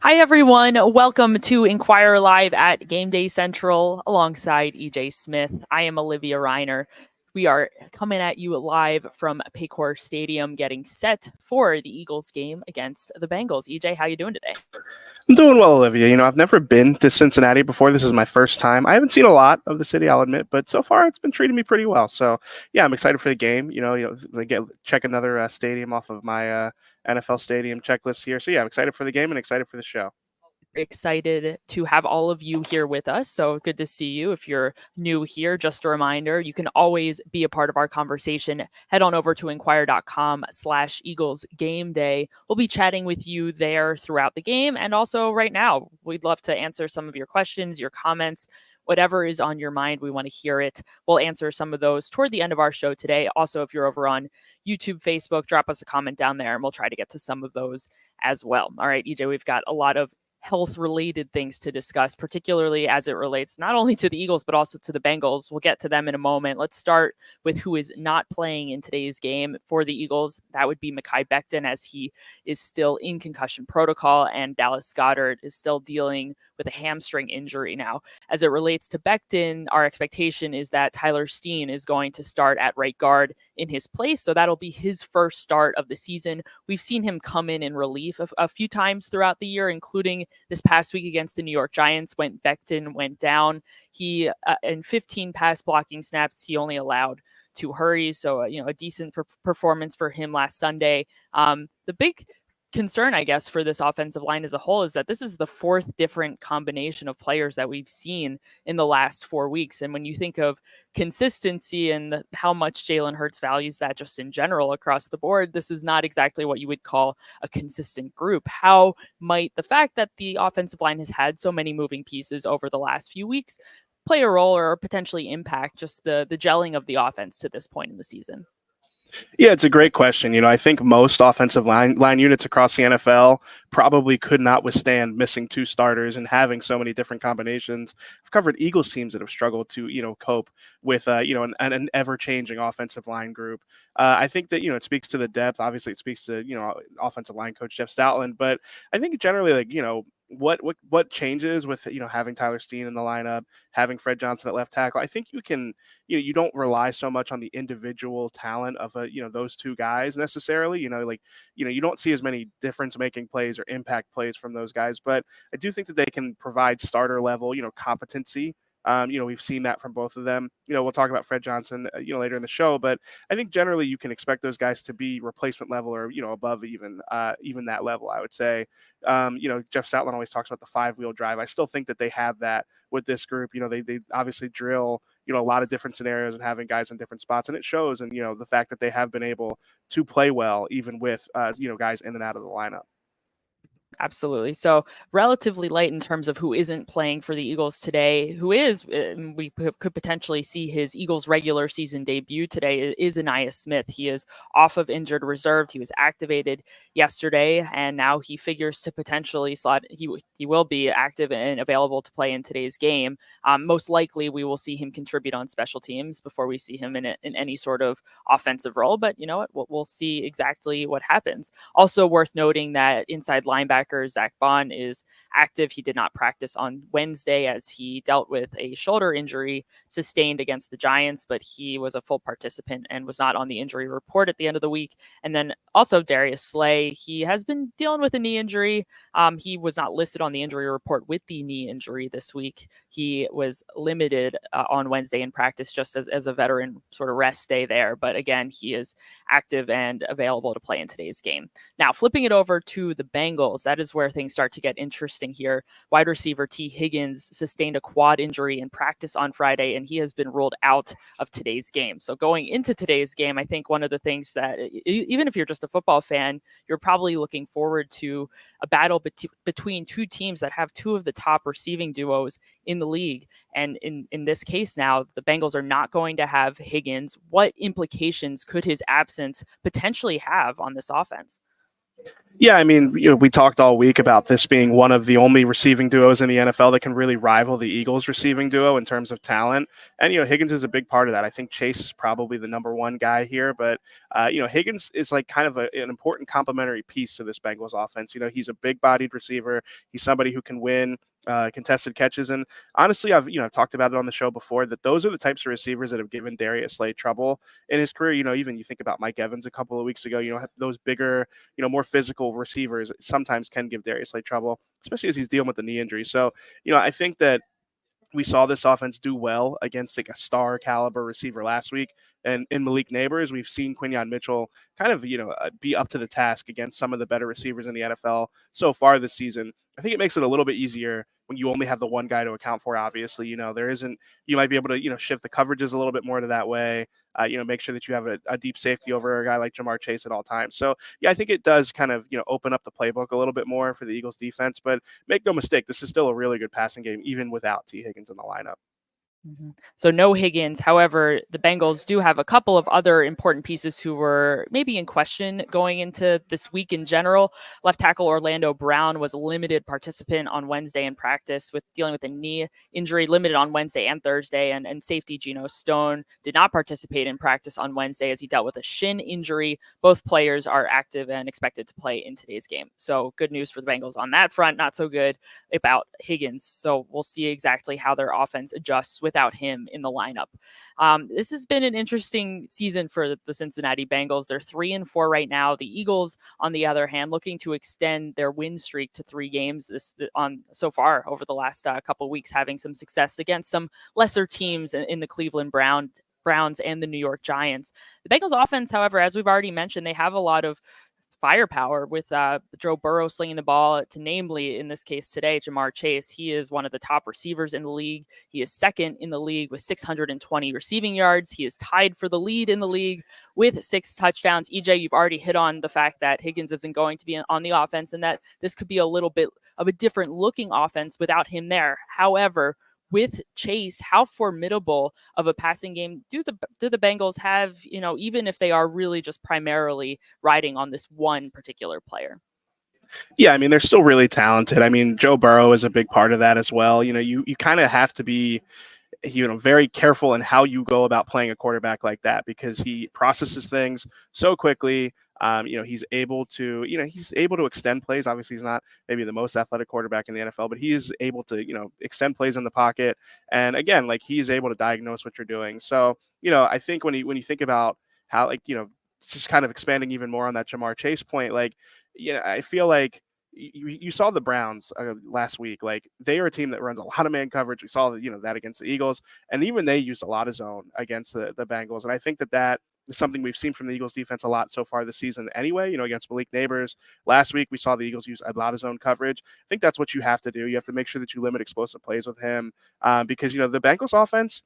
Hi, everyone. Welcome to Inquirer Live at Gameday Central alongside EJ Smith. I am Olivia Reiner. We are coming at you live from Paycor Stadium, getting set for the Eagles game against the Bengals. EJ, how you doing today? I'm doing well, Olivia. I've never been to Cincinnati before. This is my first time. I haven't seen a lot of the city, I'll admit, but so far it's been treating me pretty well. So, yeah, I'm excited for the game. Check another stadium off of my NFL stadium checklist here. So, yeah, I'm excited for the game and excited for the show. Excited to have all of you here with us. So good to see you. If you're new here, just a reminder, you can always be a part of our conversation. Head on over to inquire.com/Eagles game day. We'll be chatting with you there throughout the game. And also right now, we'd love to answer some of your questions, your comments, whatever is on your mind. We want to hear it. We'll answer some of those toward the end of our show today. Also, if you're over on YouTube, Facebook, drop us a comment down there and we'll try to get to some of those as well. All right, EJ, we've got a lot of health related things to discuss, particularly as it relates not only to the Eagles, but also to the Bengals. We'll get to them in a moment. Let's start with who is not playing in today's game for the Eagles. That would be Mekhi Becton, as he is still in concussion protocol, and Dallas Goedert is still dealing with a hamstring injury. Now, as it relates to Becton, our expectation is that Tyler Steen is going to start at right guard in his place. So that'll be his first start of the season. We've seen him come in relief a few times throughout the year, including this past week against the New York Giants when Becton went down. He, in 15 pass blocking snaps, he only allowed 2 hurries. So, a decent performance for him last Sunday. The big concern, I guess, for this offensive line as a whole is that this is the 4th different combination of players that we've seen in the last 4 weeks. And when you think of consistency and how much Jalen Hurts values that just in general across the board, this is not exactly what you would call a consistent group. How might the fact that the offensive line has had so many moving pieces over the last few weeks play a role or potentially impact just the gelling of the offense to this point in the season? Yeah, it's a great question. I think most offensive line units across the NFL probably could not withstand missing 2 starters and having so many different combinations. I've covered Eagles teams that have struggled to, cope with, an ever-changing offensive line group. I think that, it speaks to the depth. Obviously, it speaks to, offensive line coach Jeff Stoutland. But I think generally, what changes with having Tyler Steen in the lineup, having Fred Johnson at left tackle. I think you don't rely so much on the individual talent of those 2 guys necessarily. You don't see as many difference making plays or impact plays from those guys, but I do think that they can provide starter level competency. We've seen that from both of them. We'll talk about Fred Johnson, later in the show, but I think generally you can expect those guys to be replacement level or, above even that level, I would say. Jeff Stoutland always talks about the 5-wheel drive. I still think that they have that with this group. They obviously drill, a lot of different scenarios and having guys in different spots, and it shows. And, the fact that they have been able to play well, even with, guys in and out of the lineup. Absolutely. So relatively light in terms of who isn't playing for the Eagles today. Who is, we could potentially see his Eagles regular season debut today, is Ainias Smith. He is off of injured reserve. He was activated yesterday, and now he figures to potentially slot. He will be active and available to play in today's game. Most likely, we will see him contribute on special teams before we see him in any sort of offensive role. But you know what? We'll see exactly what happens. Also worth noting that inside linebacker Zach Bond is active. He did not practice on Wednesday as he dealt with a shoulder injury sustained against the Giants, but he was a full participant and was not on the injury report at the end of the week. And then also Darius Slay, he has been dealing with a knee injury. He was not listed on the injury report with the knee injury this week. He was limited on Wednesday in practice just as a veteran sort of rest day there. But again, he is active and available to play in today's game. Now, flipping it over to the Bengals, that is where things start to get interesting here. Wide receiver T. Higgins sustained a quad injury in practice on Friday, and he has been ruled out of today's game. So going into today's game, I think one of the things that, even if you're just a football fan, you're probably looking forward to a battle between 2 teams that have 2 of the top receiving duos in the league. And in this case now, the Bengals are not going to have Higgins. What implications could his absence potentially have on this offense? Yeah, I mean, we talked all week about this being one of the only receiving duos in the NFL that can really rival the Eagles receiving duo in terms of talent. And, Higgins is a big part of that. I think Chase is probably the number one guy here, but, Higgins is like kind of an important complementary piece to this Bengals offense. He's a big bodied receiver. He's somebody who can win contested catches. And honestly, I've talked about it on the show before that those are the types of receivers that have given Darius Slay trouble in his career. Even you think about Mike Evans a couple of weeks ago, those bigger, more physical receivers sometimes can give Darius Slay trouble, especially as he's dealing with the knee injury. So, I think that we saw this offense do well against like a star caliber receiver last week. And in Malik Neighbors, we've seen Quinyon Mitchell kind of, be up to the task against some of the better receivers in the NFL so far this season. I think it makes it a little bit easier when you only have the one guy to account for. Obviously, there isn't, you might be able to, shift the coverages a little bit more to that way, make sure that you have a deep safety over a guy like Jamar Chase at all times. So yeah, I think it does kind of, open up the playbook a little bit more for the Eagles defense, but make no mistake, this is still a really good passing game, even without T. Higgins in the lineup. So no Higgins. However, the Bengals do have a couple of other important pieces who were maybe in question going into this week in general. Left tackle Orlando Brown was a limited participant on Wednesday in practice with dealing with a knee injury, limited on Wednesday and Thursday. And safety Geno Stone did not participate in practice on Wednesday as he dealt with a shin injury. Both players are active and expected to play in today's game. So good news for the Bengals on that front. Not so good about Higgins. So we'll see exactly how their offense adjusts without him in the lineup. This has been an interesting season for the Cincinnati Bengals. They're 3-4 right now. The Eagles, on the other hand, looking to extend their win streak to 3 games so far over the last couple of weeks, having some success against some lesser teams in the Cleveland Browns and the New York Giants. The Bengals offense, however, as we've already mentioned, they have a lot of firepower with Joe Burrow slinging the ball to, namely, in this case today, Jamar Chase. He is one of the top receivers in the league. He is second in the league with 620 receiving yards. He is tied for the lead in the league with 6 touchdowns. EJ, you've already hit on the fact that Higgins isn't going to be on the offense and that this could be a little bit of a different looking offense without him there. However, with Chase, how formidable of a passing game do the Bengals have, even if they are really just primarily riding on this one particular player? Yeah, I mean, they're still really talented. I mean, Joe Burrow is a big part of that as well. You kind of have to be very careful in how you go about playing a quarterback like that because he processes things so quickly. He's able to extend plays. Obviously, he's not maybe the most athletic quarterback in the NFL, but he is able to extend plays in the pocket. And again, like he's able to diagnose what you're doing. So I think when you think about how just kind of expanding even more on that Jamar Chase point, I feel like you saw the Browns last week. Like they are a team that runs a lot of man coverage. We saw that against the Eagles, and even they used a lot of zone against the Bengals. And I think that is something we've seen from the Eagles defense a lot so far this season. Anyway, against Malik Neighbors last week, we saw the Eagles use a lot of zone coverage. I think that's what you have to do. You have to make sure that you limit explosive plays with him because the Bengals offense,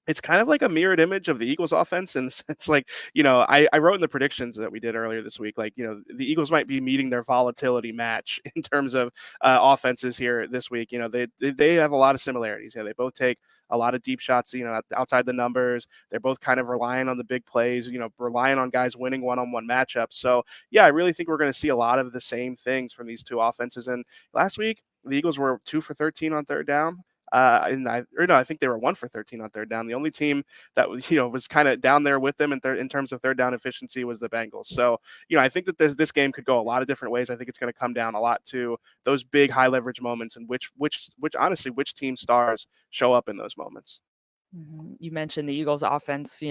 it's kind of like a mirrored image of the Eagles offense. And it's like, I wrote in the predictions that we did earlier this week, the Eagles might be meeting their volatility match in terms of offenses here this week. They have a lot of similarities. They both take a lot of deep shots, outside the numbers. They're both kind of relying on the big plays, relying on guys winning one-on-one matchups. So yeah, I really think we're going to see a lot of the same things from these two offenses. And last week, the Eagles were 2 for 13 on third down. I think they were 1 for 13 on third down. The only team that was kind of down there with them in terms of third down efficiency was the Bengals. So, I think that this game could go a lot of different ways. I think it's going to come down a lot to those big high leverage moments and which honestly, which team stars show up in those moments. You mentioned the Eagles offense,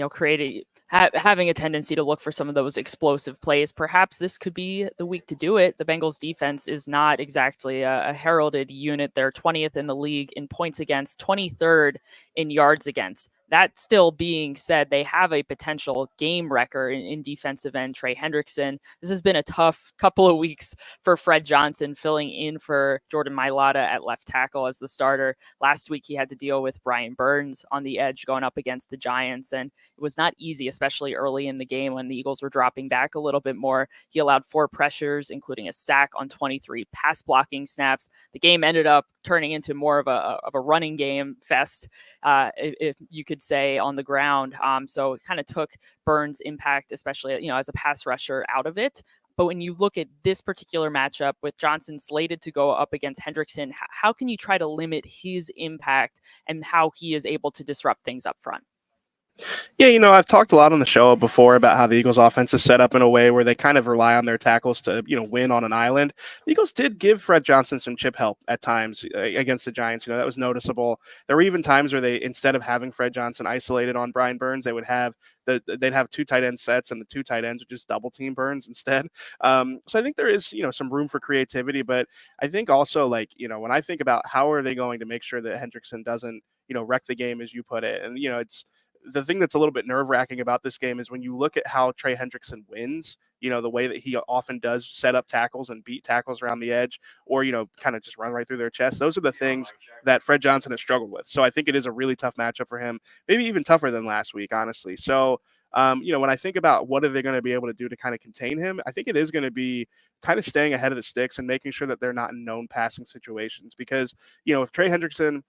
having a tendency to look for some of those explosive plays. Perhaps this could be the week to do it. The Bengals defense is not exactly a heralded unit. They're 20th in the league in points against, 23rd in yards against. That still being said, they have a potential game wrecker in defensive end, Trey Hendrickson. This has been a tough couple of weeks for Fred Johnson, filling in for Jordan Mailata at left tackle as the starter. Last week, he had to deal with Brian Burns on the edge going up against the Giants, and it was not easy, especially early in the game when the Eagles were dropping back a little bit more. He allowed 4 pressures, including a sack on 23 pass blocking snaps. The game ended up turning into more of a running game fest, if you could say, on the ground. So it kind of took Burns' impact, especially as a pass rusher, out of it. But when you look at this particular matchup with Johnson slated to go up against Hendrickson, how can you try to limit his impact and how he is able to disrupt things up front? Yeah, I've talked a lot on the show before about how the Eagles offense is set up in a way where they kind of rely on their tackles to, win on an island. The Eagles did give Fred Johnson some chip help at times against the Giants. That was noticeable. There were even times where they, instead of having Fred Johnson isolated on Brian Burns, they would have they'd have two tight end sets, and the two tight ends would just double team Burns instead. So I think there is, some room for creativity, but I think also, like, when I think about how are they going to make sure that Hendrickson doesn't, wreck the game, as you put it, and it's the thing that's a little bit nerve wracking about this game is when you look at how Trey Hendrickson wins, the way that he often does set up tackles and beat tackles around the edge, or, kind of just run right through their chest. Those are the things that Fred Johnson has struggled with. So I think it is a really tough matchup for him, maybe even tougher than last week, honestly. So, when I think about what are they going to be able to do to kind of contain him, I think it is going to be kind of staying ahead of the sticks and making sure that they're not in known passing situations. Because, if Trey Hendrickson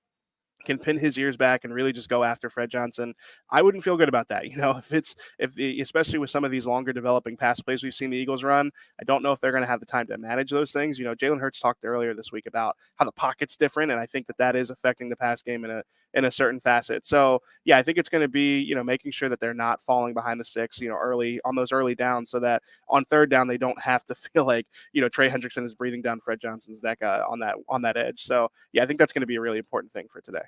can pin his ears back and really just go after Fred Johnson, I wouldn't feel good about that. Especially with some of these longer developing pass plays we've seen the Eagles run, I don't know if they're going to have the time to manage those things. Jalen Hurts talked earlier this week about how the pocket's different, and I think that is affecting the pass game in a certain facet. So yeah, I think it's going to be making sure that they're not falling behind the sticks early on those early downs, so that on third down they don't have to feel like Trey Hendrickson is breathing down Fred Johnson's neck on that edge. So yeah, I think that's going to be a really important thing for today.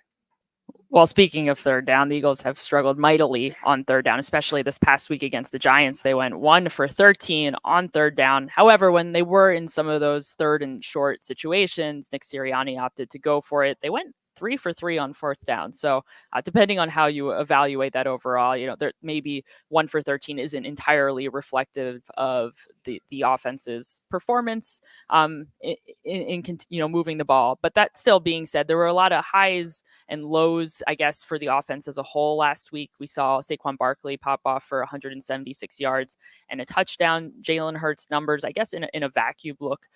Well, speaking of third down, the Eagles have struggled mightily on third down, especially this past week against the Giants. They went 1 for 13 on third down. However, when they were in some of those third and short situations, Nick Sirianni opted to go for it. They went 3 for 3 on fourth down. So depending on how you evaluate that overall, there maybe 1 for 13 isn't entirely reflective of the offense's performance in moving the ball. But that still being said, there were a lot of highs and lows, I guess, for the offense as a whole last week. We saw Saquon Barkley pop off for 176 yards and a touchdown. Jalen Hurts numbers, I guess, in a vacuum look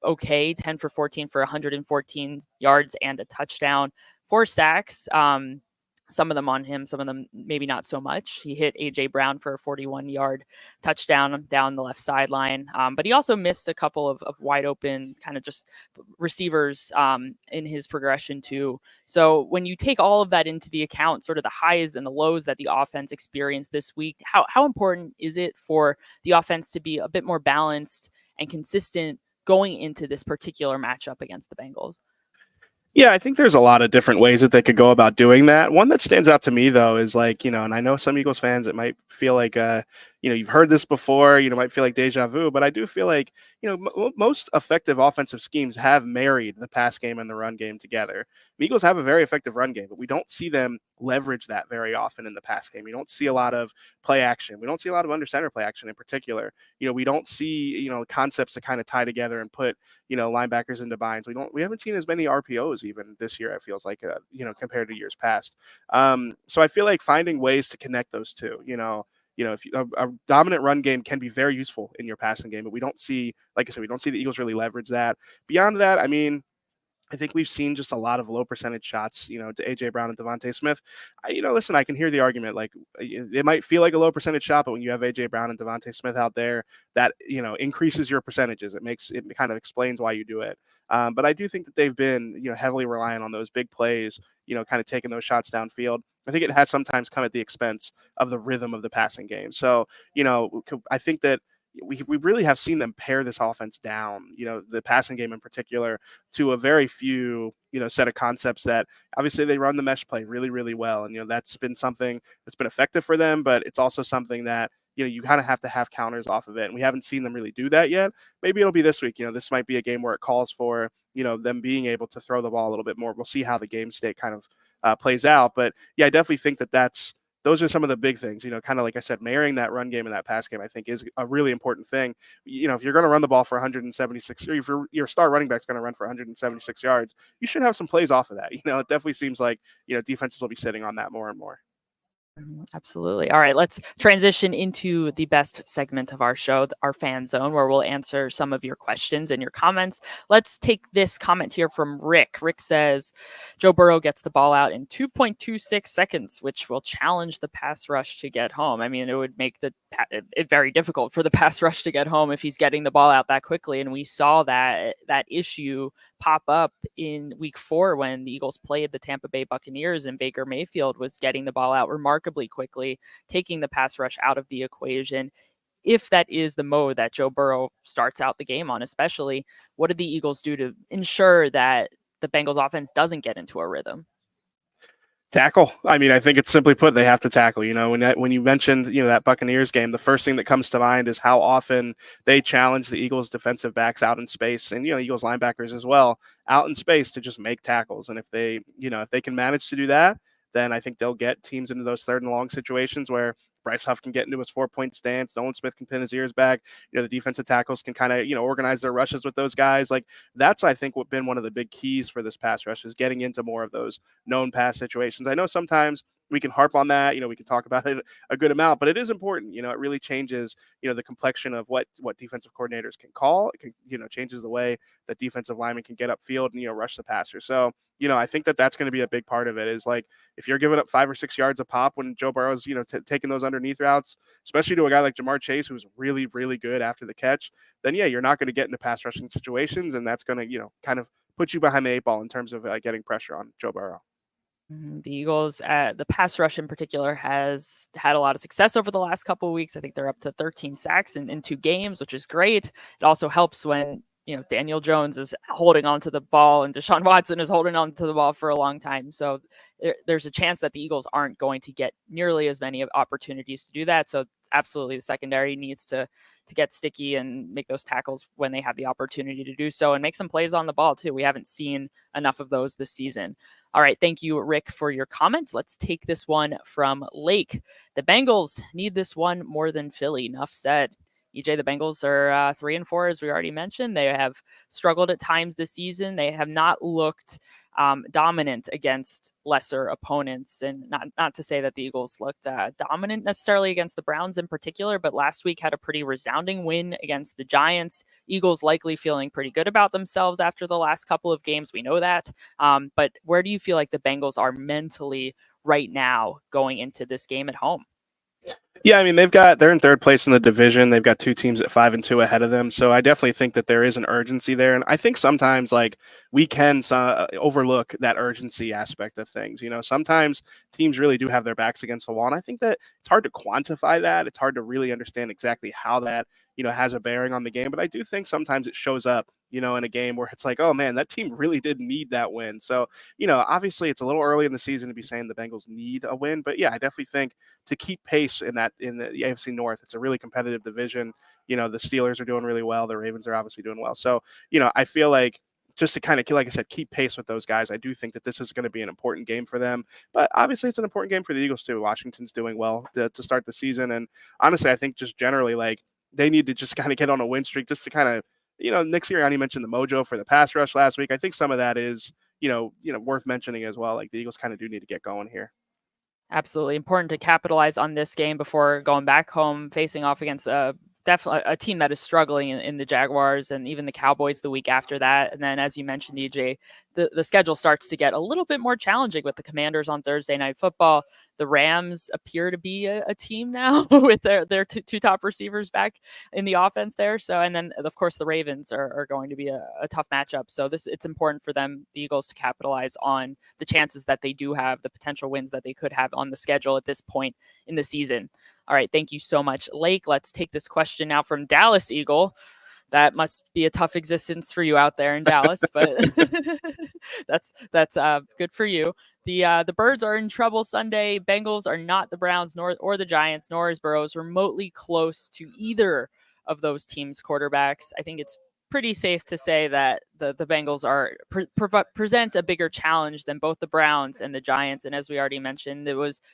okay. 10 for 14 for 114 yards and a touchdown. 4 sacks. Some of them on him, some of them maybe not so much. He hit A.J. Brown for a 41-yard touchdown down the left sideline. But he also missed a couple of wide open kind of just receivers in his progression too. So when you take all of that into the account, sort of the highs and the lows that the offense experienced this week, how important is it for the offense to be a bit more balanced and consistent going into this particular matchup against the Bengals? Yeah, I think there's a lot of different ways that they could go about doing that. One that stands out to me, though, is like, and I know some Eagles fans, it might feel like, you've heard this before, might feel like deja vu, but I do feel like, most effective offensive schemes have married the pass game and the run game together. The Eagles have a very effective run game, but we don't see them leverage that very often in the pass game. We don't see a lot of play action. We don't see a lot of under center play action in particular. We don't see, concepts that kind of tie together and put, linebackers into binds. We haven't seen as many RPOs even this year, it feels like, compared to years past. So I feel like finding ways to connect those two, if a dominant run game can be very useful in your passing game, but we don't see, like I said, we don't see the Eagles really leverage that. Beyond that, I mean, I think we've seen just a lot of low percentage shots, to AJ Brown and Devontae Smith. Listen, I can hear the argument. Like, it might feel like a low percentage shot, but when you have AJ Brown and Devontae Smith out there, that increases your percentages. It kind of explains why you do it. But I do think that they've been heavily reliant on those big plays, kind of taking those shots downfield. I think it has sometimes come at the expense of the rhythm of the passing game. So I think that we really have seen them pare this offense down, the passing game in particular, to a very few, set of concepts that obviously they run the mesh play really, really well. And, that's been something that's been effective for them, but it's also something that, you kind of have to have counters off of it. And we haven't seen them really do that yet. Maybe it'll be this week. This might be a game where it calls for, them being able to throw the ball a little bit more. We'll see how the game state kind of plays out. But yeah, I definitely think those are some of the big things, kind of like I said, marrying that run game and that pass game, I think is a really important thing. If you're going to run the ball for 176, or if your star running back's going to run for 176 yards, you should have some plays off of that. It definitely seems like, defenses will be sitting on that more and more. Absolutely. All right, let's transition into the best segment of our show, our fan zone, where we'll answer some of your questions and your comments. Let's take this comment here from Rick. Rick says Joe Burrow gets the ball out in 2.26 seconds, which will challenge the pass rush to get home. I mean, it would make it very difficult for the pass rush to get home if he's getting the ball out that quickly. And we saw that issue pop up in week 4 when the Eagles played the Tampa Bay Buccaneers and Baker Mayfield was getting the ball out remarkably quickly, taking the pass rush out of the equation. If that is the mode that Joe Burrow starts out the game on, especially, what did the Eagles do to ensure that the Bengals offense doesn't get into a rhythm? Tackle. I mean, I think it's simply put, they have to tackle. When you mentioned, that Buccaneers game, the first thing that comes to mind is how often they challenge the Eagles defensive backs out in space, and Eagles linebackers as well, out in space to just make tackles. And if they can manage to do that, then I think they'll get teams into those 3rd and long situations where Bryce Huff can get into his 4-point stance. Nolan Smith can pin his ears back. The defensive tackles can kind of, organize their rushes with those guys. Like, that's, I think, what been one of the big keys for this pass rush is getting into more of those known pass situations. I know sometimes we can harp on that, we can talk about it a good amount, but it is important. It really changes, the complexion of what defensive coordinators can call. It can, changes the way that defensive linemen can get upfield and, rush the passer. So, I think that's going to be a big part of it is like, if you're giving up 5 or 6 yards a pop when Joe Burrow's, taking those underneath routes, especially to a guy like Jamar Chase, who's really, really good after the catch, then yeah, you're not going to get into pass rushing situations. And that's going to, kind of put you behind the 8 ball in terms of getting pressure on Joe Burrow. The Eagles, the pass rush in particular, has had a lot of success over the last couple of weeks. I think they're up to 13 sacks in 2 games, which is great. It also helps when Daniel Jones is holding onto the ball and Deshaun Watson is holding onto the ball for a long time. So there's a chance that the Eagles aren't going to get nearly as many opportunities to do that. So absolutely, the secondary needs to get sticky and make those tackles when they have the opportunity to do so, and make some plays on the ball too. We haven't seen enough of those this season. All right, thank you, Rick, for your comments. Let's take this one from Lake. The Bengals need this one more than Philly. Enough said. EJ, the Bengals are 3-4, as we already mentioned. They have struggled at times this season. They have not looked dominant against lesser opponents, and not to say that the Eagles looked dominant necessarily against the Browns in particular, but last week had a pretty resounding win against the Giants. Eagles likely feeling pretty good about themselves after the last couple of games. We know that. But where do you feel like the Bengals are mentally right now going into this game at home? Yeah, I mean, they're in 3rd place in the division. They've got 2 teams at 5-2 ahead of them. So I definitely think that there is an urgency there. And I think sometimes like we can overlook that urgency aspect of things. Sometimes teams really do have their backs against the wall. And I think that it's hard to quantify that. It's hard to really understand exactly how that, has a bearing on the game. But I do think sometimes it shows up, in a game where it's like, oh man, that team really did need that win. So, obviously it's a little early in the season to be saying the Bengals need a win. But yeah, I definitely think to keep pace in the AFC North, it's a really competitive division. The Steelers are doing really well. The Ravens are obviously doing well. So, I feel like just to kind of, like I said, keep pace with those guys, I do think that this is going to be an important game for them. But obviously it's an important game for the Eagles too. Washington's doing well to start the season. And honestly, I think just generally, like, they need to just kind of get on a win streak just to kind of, Nick Sirianni mentioned the mojo for the pass rush last week. I think some of that is, worth mentioning as well. Like, the Eagles kind of do need to get going here. Absolutely important to capitalize on this game before going back home, facing off against definitely a team that is struggling in the Jaguars and even the Cowboys the week after that. And then, as you mentioned, EJ, the schedule starts to get a little bit more challenging with the Commanders on Thursday Night Football. The Rams appear to be a team now with their two top receivers back in the offense there. So, and then of course the Ravens are going to be a tough matchup. So it's important for them, the Eagles, to capitalize on the chances that they do have, the potential wins that they could have on the schedule at this point in the season. All right, thank you so much, Lake. Let's take this question now from Dallas Eagle. That must be a tough existence for you out there in Dallas, but that's good for you. The Birds are in trouble Sunday. Bengals are not the Browns or the Giants, nor is Burrows remotely close to either of those teams' quarterbacks. I think it's pretty safe to say that the Bengals are present a bigger challenge than both the Browns and the Giants. And as we already mentioned,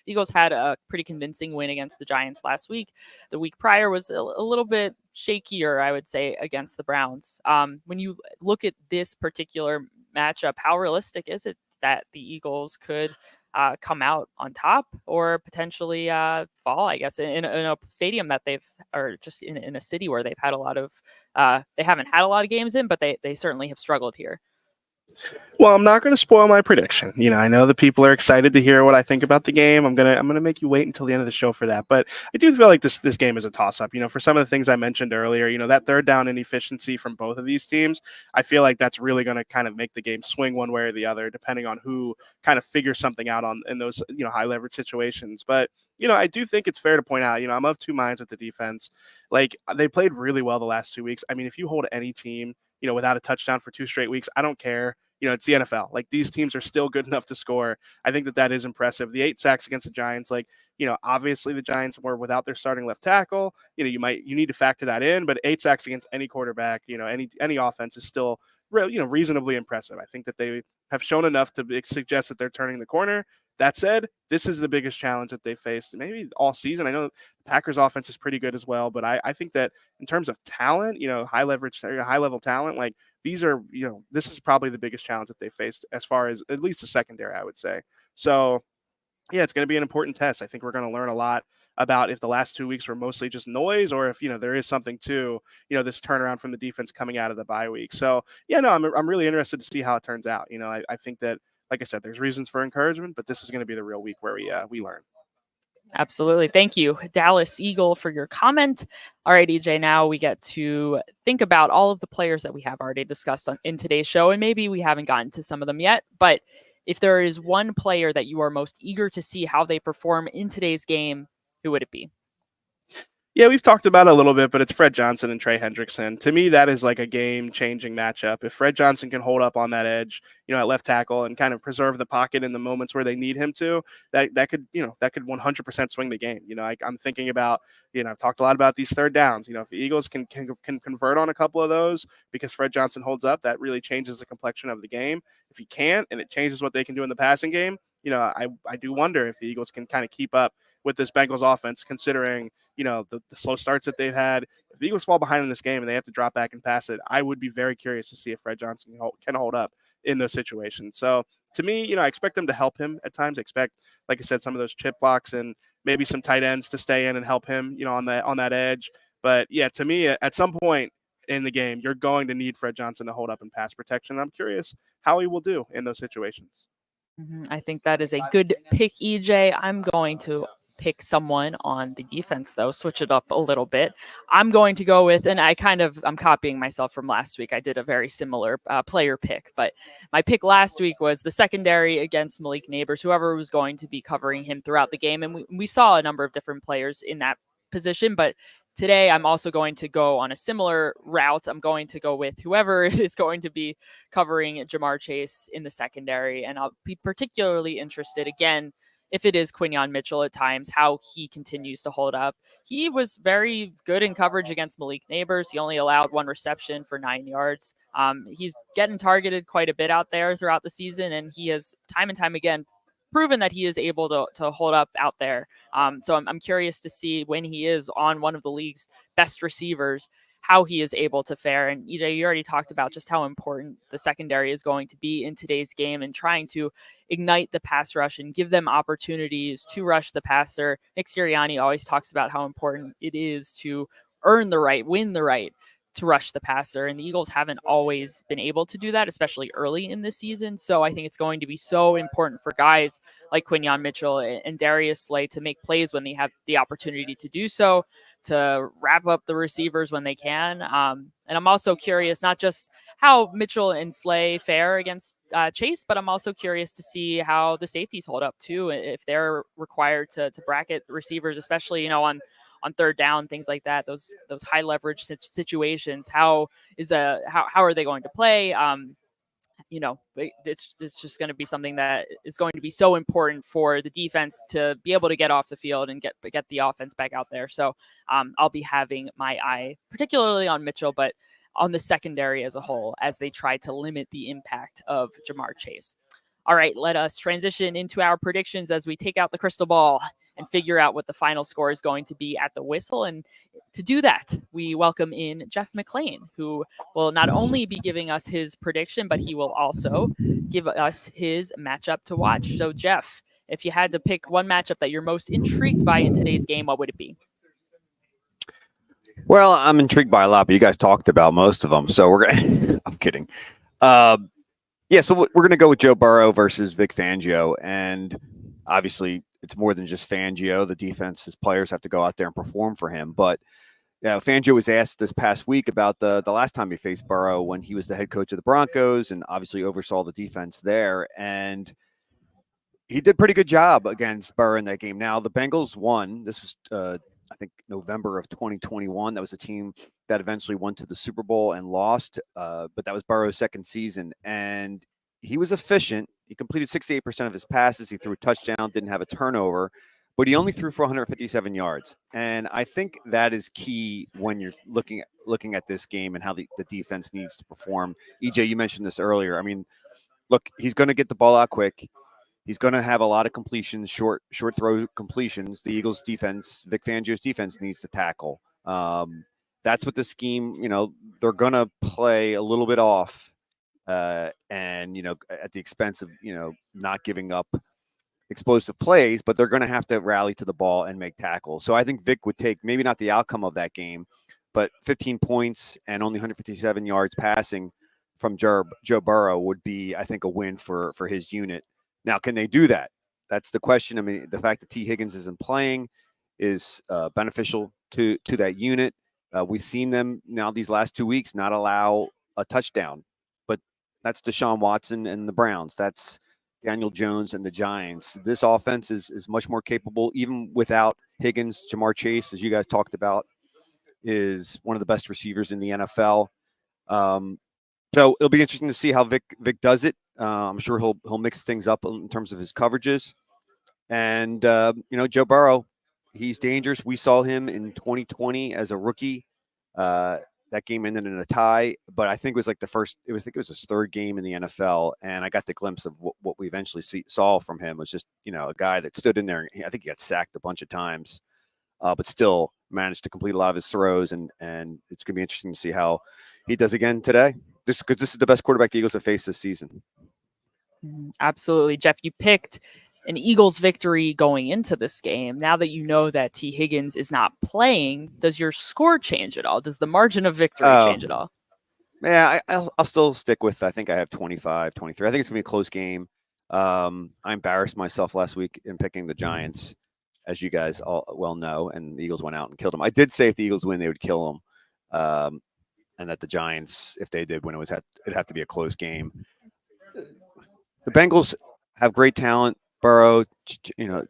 Eagles had a pretty convincing win against the Giants last week. The week prior was a little bit shakier, I would say, against the Browns. When you look at this particular matchup, how realistic is it that the Eagles could come out on top or potentially fall, I guess, in a stadium that or just in a city where they've had a lot of, they haven't had a lot of games in, but they certainly have struggled here. Well, I'm not going to spoil my prediction. I know the people are excited to hear what I think about the game. I'm gonna make you wait until the end of the show for that. But I do feel like this game is a toss up. For some of the things I mentioned earlier, that third down inefficiency from both of these teams, I feel like that's really going to kind of make the game swing one way or the other, depending on who kind of figures something out in those high leverage situations. But I do think it's fair to point out, I'm of two minds with the defense. Like, they played really well the last 2 weeks. I mean, if you hold any team, without a touchdown for 2 straight weeks, I don't care. It's the NFL. Like, these teams are still good enough to score. I think that is impressive. The 8 sacks against the Giants, like, obviously the Giants were without their starting left tackle. You need to factor that in, but 8 sacks against any quarterback, any offense is still reasonably impressive. I think that they have shown enough to suggest that they're turning the corner. That said, this is the biggest challenge that they faced maybe all season. I know the Packers offense is pretty good as well, but I think that in terms of talent, high leverage, high level talent, like, these are, this is probably the biggest challenge that they faced as far as at least the secondary, I would say. So, yeah, it's going to be an important test. I think we're going to learn a lot about if the last 2 weeks were mostly just noise or if, there is something to, this turnaround from the defense coming out of the bye week. So, yeah, no, I'm really interested to see how it turns out. I think that, like I said, there's reasons for encouragement, but this is going to be the real week where we learn. Absolutely. Thank you, Dallas Eagle, for your comment. All right, EJ, now we get to think about all of the players that we have already discussed in today's show, and maybe we haven't gotten to some of them yet, but if there is one player that you are most eager to see how they perform in today's game, who would it be? Yeah, we've talked about it a little bit, but it's Fred Johnson and Trey Hendrickson. To me, that is like a game-changing matchup. If Fred Johnson can hold up on that edge, at left tackle and kind of preserve the pocket in the moments where they need him to, that could 100% swing the game. I'm thinking about, I've talked a lot about these third downs. If the Eagles can convert on a couple of those because Fred Johnson holds up, that really changes the complexion of the game. If he can't, and it changes what they can do in the passing game, I do wonder if the Eagles can kind of keep up with this Bengals offense, considering, the slow starts that they've had. If the Eagles fall behind in this game and they have to drop back and pass it, I would be very curious to see if Fred Johnson can hold up in those situations. So to me, I expect them to help him at times. I expect, like I said, some of those chip blocks and maybe some tight ends to stay in and help him, on that edge. But yeah, to me, at some point in the game, you're going to need Fred Johnson to hold up in pass protection. I'm curious how he will do in those situations. I think that is a good pick, EJ. I'm going to pick someone on the defense, though, switch it up a little bit. I'm going to go with, and I'm copying myself from last week. I did a very similar player pick, but my pick last week was the secondary against Malik Neighbors, whoever was going to be covering him throughout the game. And we saw a number of different players in that position, but today, I'm also going to go on a similar route. I'm going to go with whoever is going to be covering Ja'Marr Chase in the secondary. And I'll be particularly interested, again, if it is Quinyon Mitchell at times, how he continues to hold up. He was very good in coverage against Malik Neighbors. He only allowed 1 reception for 9 yards. He's getting targeted quite a bit out there throughout the season, and he has time and time again proven that he is able to hold up out there. So I'm curious to see when he is on one of the league's best receivers, how he is able to fare. And EJ, you already talked about just how important the secondary is going to be in today's game and trying to ignite the pass rush and give them opportunities to rush the passer. Nick Sirianni always talks about how important it is to earn the right, win the right to rush the passer. And the Eagles haven't always been able to do that, especially early in the season. So I think it's going to be so important for guys like Quinyon Mitchell and Darius Slay to make plays when they have the opportunity to do so, to wrap up the receivers when they can. And I'm also curious, not just how Mitchell and Slay fare against Chase, but I'm also curious to see how the safeties hold up too, if they're required to bracket receivers, especially, on third down, things like that, those high leverage situations. How are they going to play? It's just going to be something that is going to be so important for the defense to be able to get off the field and get the offense back out there. So I'll be having my eye particularly on Mitchell, but on the secondary as a whole, as they try to limit the impact of Ja'Marr Chase. All right, let us transition into our predictions as we take out the crystal ball and figure out what the final score is going to be at the whistle. And to do that, we welcome in Jeff McLean, who will not only be giving us his prediction, but he will also give us his matchup to watch. So, Jeff, If you had to pick one matchup that you're most intrigued by in today's game, what would it be? Well, I'm intrigued by a lot, but you guys talked about most of them, so we're gonna. I'm kidding. Yeah, so we're gonna go with Joe Burrow versus Vic Fangio, and obviously it's more than just Fangio. The defense's players have to go out there and perform for him. But Fangio was asked this past week about the last time he faced Burrow when he was the head coach of the Broncos and obviously oversaw the defense there, and he did a pretty good job against Burrow in that game. Now the Bengals won. This was I think November of 2021. That was a team that eventually went to the Super Bowl and lost, but that was Burrow's second season, and he was efficient. He completed 68% of his passes. He threw a touchdown, didn't have a turnover, but he only threw for 157 yards. And I think that is key when you're looking at this game and how the defense needs to perform. EJ, you mentioned this earlier. I mean, look, he's going to get the ball out quick. He's going to have a lot of completions, short throw completions. The Eagles' defense, Vic Fangio's defense, needs to tackle. That's what the scheme. They're going to play a little bit off, and at the expense of not giving up explosive plays, but they're going to have to rally to the ball and make tackles. So I think Vic would take maybe not the outcome of that game, but 15 points and only 157 yards passing from Joe Burrow would be, I think, a win for his unit. Now, can they do that? That's the question. I mean, the fact that T. Higgins isn't playing is beneficial to that unit. We've seen them now these last 2 weeks not allow a touchdown, but that's Deshaun Watson and the Browns. That's Daniel Jones and the Giants. This offense is much more capable, even without Higgins. Jamar Chase, as you guys talked about, is one of the best receivers in the NFL. So it'll be interesting to see how Vic does it. I'm sure he'll mix things up in terms of his coverages. And Joe Burrow, he's dangerous. We saw him in 2020 as a rookie. That game ended in a tie, but I think it was like it was his third game in the NFL, and I got the glimpse of what we eventually saw from him. It was just a guy that stood in there. I think he got sacked a bunch of times, but still managed to complete a lot of his throws, and it's going to be interesting to see how he does again today. Because this is the best quarterback the Eagles have faced this season. Absolutely. Jeff, you picked an Eagles victory going into this game. Now that you know that T. Higgins is not playing, does your score change at all? Does the margin of victory change at all? Yeah, I'll still stick with, I think I have 25, 23. I think it's going to be a close game. I embarrassed myself last week in picking the Giants, as you guys all well know, and the Eagles went out and killed them. I did say if the Eagles win, they would kill them. And that the Giants, if they did win, it'd have to be a close game. The Bengals have great talent. Burrow,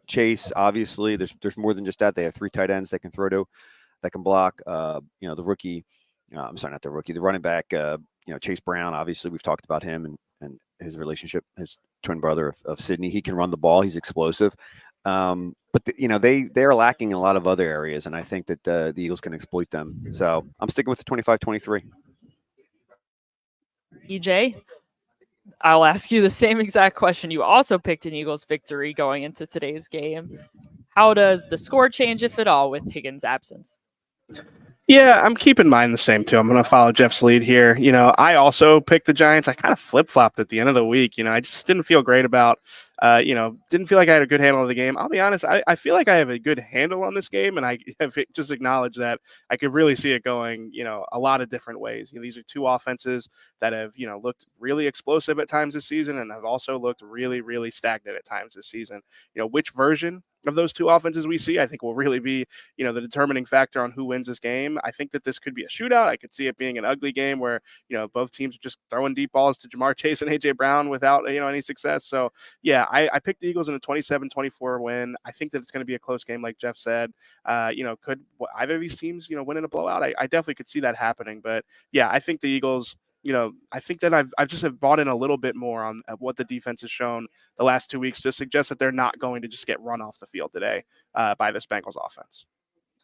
Chase. Obviously, there's more than just that. They have 3 tight ends they can throw to, that can block. The rookie. I'm sorry, not the rookie. The running back. Chase Brown. Obviously, we've talked about him and his relationship, his twin brother of Sydney. He can run the ball. He's explosive. But they are lacking in a lot of other areas, and I think that the Eagles can exploit them. So I'm sticking with the 25-23. EJ, I'll ask you the same exact question. You also picked an Eagles victory going into today's game. How does the score change, if at all, with Higgins' absence? Yeah, I'm keeping mine the same too. I'm going to follow Jeff's lead here. I also picked the Giants. I kind of flip-flopped at the end of the week. I just didn't feel great about, didn't feel like I had a good handle of the game. I'll be honest, I feel like I have a good handle on this game, and I have just acknowledged that I could really see it going, a lot of different ways. These are two offenses that have, looked really explosive at times this season and have also looked really, really stagnant at times this season. Which version of those two offenses we see, I think will really be, the determining factor on who wins this game. I think that this could be a shootout. I could see it being an ugly game where, both teams are just throwing deep balls to Jamar Chase and AJ Brown without, any success. So yeah, I picked the Eagles in a 27-24 win. I think that it's going to be a close game. Like Jeff said, could either of these teams, win in a blowout? I definitely could see that happening, but yeah, I think the Eagles, I think that I've just have bought in a little bit more on what the defense has shown the last 2 weeks to suggest that they're not going to just get run off the field today by this Bengals offense.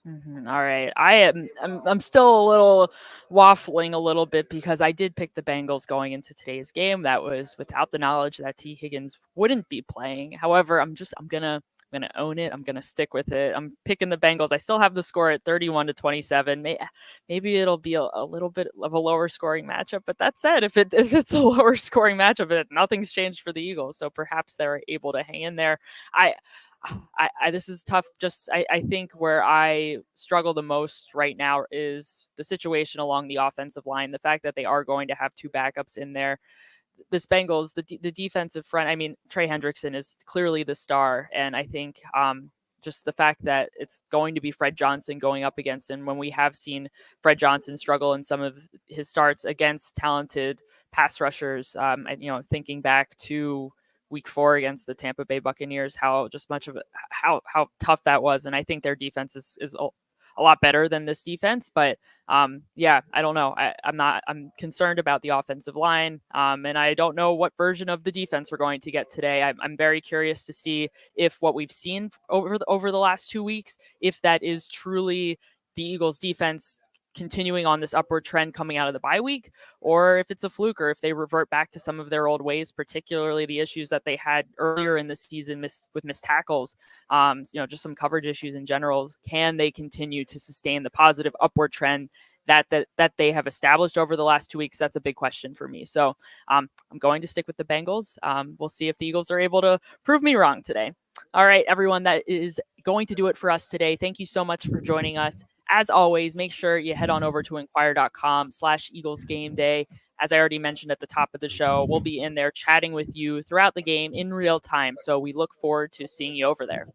Mm-hmm. All right. I'm still a little waffling a little bit because I did pick the Bengals going into today's game. That was without the knowledge that T. Higgins wouldn't be playing. However, I'm gonna going to own it. I'm going to stick with it. I'm picking the Bengals. I still have the score at 31-27. Maybe it'll be a little bit of a lower scoring matchup, but that said, if it's a lower scoring matchup, nothing's changed for the Eagles. So perhaps they're able to hang in there. This is tough. I think where I struggle the most right now is the situation along the offensive line. The fact that they are going to have two backups in there. This Bengals, the defensive front. I mean, Trey Hendrickson is clearly the star, and I think just the fact that it's going to be Fred Johnson going up against him, when we have seen Fred Johnson struggle in some of his starts against talented pass rushers. Thinking back to Week 4 against the Tampa Bay Buccaneers, how tough that was, and I think their defense is a lot better than this defense. But I don't know. I'm concerned about the offensive line, and I don't know what version of the defense we're going to get today. I'm very curious to see if what we've seen over the last 2 weeks, if that is truly the Eagles defense continuing on this upward trend coming out of the bye week, or if it's a fluke, or if they revert back to some of their old ways, particularly the issues that they had earlier in the season with missed tackles, just some coverage issues in general. Can they continue to sustain the positive upward trend that they have established over the last 2 weeks? That's a big question for me. So I'm going to stick with the Bengals. We'll see if the Eagles are able to prove me wrong today. All right, everyone, that is going to do it for us today. Thank you so much for joining us. As always, make sure you head on over to Inquirer.com/Eagles Game Day. As I already mentioned at the top of the show, we'll be in there chatting with you throughout the game in real time. So we look forward to seeing you over there.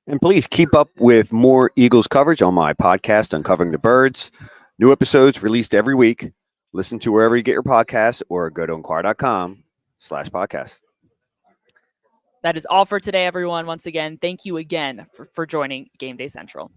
And please keep up with more Eagles coverage on my podcast, Uncovering the Birds. New episodes released every week. Listen to wherever you get your podcasts, or go to Inquirer.com/podcast. That is all for today, everyone. Once again, thank you again for joining Game Day Central.